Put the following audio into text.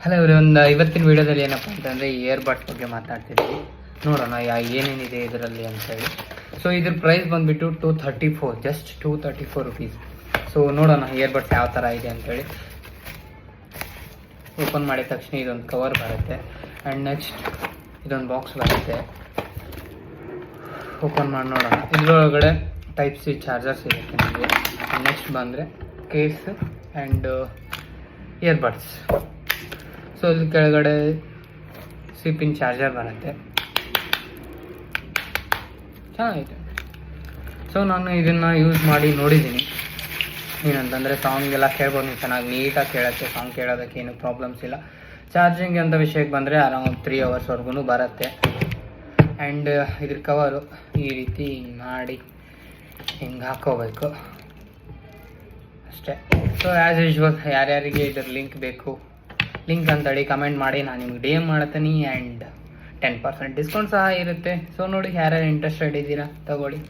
Hello ಇವತ್ತಿನ ವಿಡಿಯೋದಲ್ಲಿ ಏನಪ್ಪ ಅಂತಂದರೆ ಇಯರ್ಬಡ್ಸ್ ಬಗ್ಗೆ ಮಾತಾಡ್ತಿದ್ವಿ. ನೋಡೋಣ ಏನೇನಿದೆ ಇದರಲ್ಲಿ ಅಂತೇಳಿ. ಸೊ ಇದ್ರ ಪ್ರೈಸ್ ಬಂದುಬಿಟ್ಟು 234, ಜಸ್ಟ್ 234 ರುಪೀಸ್. ಸೊ ನೋಡೋಣ ಇಯರ್ಬಡ್ಸ್ ಯಾವ ಥರ ಇದೆ ಅಂತೇಳಿ. ಓಪನ್ ಮಾಡಿದ ತಕ್ಷಣ ಇದೊಂದು ಕವರ್ ಬರುತ್ತೆ ಆ್ಯಂಡ್ ನೆಕ್ಸ್ಟ್ ಇದೊಂದು ಬಾಕ್ಸ್ ಬರುತ್ತೆ. ಓಪನ್ ಮಾಡಿ ನೋಡೋಣ. ಇದರೊಳಗಡೆ ಟೈಪ್ ಸಿ ಚಾರ್ಜರ್ಸ್ ಇರುತ್ತೆ ನಿಮಗೆ. ನೆಕ್ಸ್ಟ್ ಬಂದರೆ ಕೇಸ್ ಆ್ಯಂಡ್ ಇಯರ್ಬಡ್ಸ್. ಸೊ ಇದ್ರ ಕೆಳಗಡೆ ಸಿಪಿನ್ ಚಾರ್ಜರ್ ಬರುತ್ತೆ, ಚೆನ್ನಾಗಿದೆ. ಸೊ ನಾನು ಇದನ್ನು ಯೂಸ್ ಮಾಡಿ ನೋಡಿದ್ದೀನಿ. ಏನಂತಂದರೆ ಸಾಂಗ್ ಎಲ್ಲ ಕೇಳ್ಬೋದು ನೀವು, ಚೆನ್ನಾಗಿ ನೀಟಾಗಿ ಕೇಳುತ್ತೆ. ಸಾಂಗ್ ಕೇಳೋದಕ್ಕೆ ಏನು ಪ್ರಾಬ್ಲಮ್ಸ್ ಇಲ್ಲ. ಚಾರ್ಜಿಂಗ್ ಅಂತ ವಿಷಯಕ್ಕೆ ಬಂದರೆ ಅರೌಂಡ್ 3 ಅವರ್ಸ್ವರೆಗೂ ಬರುತ್ತೆ. ಆ್ಯಂಡ್ ಇದ್ರ ಕವರು ಈ ರೀತಿ ಮಾಡಿ ಹಿಂಗೆ ಹಾಕೋಬೇಕು ಅಷ್ಟೇ. ಸೊ ಆ್ಯಸ್ ಯೂಶ್ವಲ್ ಯಾರ್ಯಾರಿಗೆ ಇದ್ರ ಲಿಂಕ್ ಬೇಕು, ಲಿಂಕ್ ಅಂತೇಳಿ ಕಮೆಂಟ್ ಮಾಡಿ, ನಾನು ನಿಮ್ಗೆ DM ಮಾಡ್ತೀನಿ. ಆ್ಯಂಡ್ 10% ಡಿಸ್ಕೌಂಟ್ ಸಹ ಇರುತ್ತೆ. ಸೊ ನೋಡಿ, ಯಾರ್ಯಾರು ಇಂಟ್ರೆಸ್ಟೆಡ್ ಇದ್ದೀರಾ ತಗೊಳ್ಳಿ.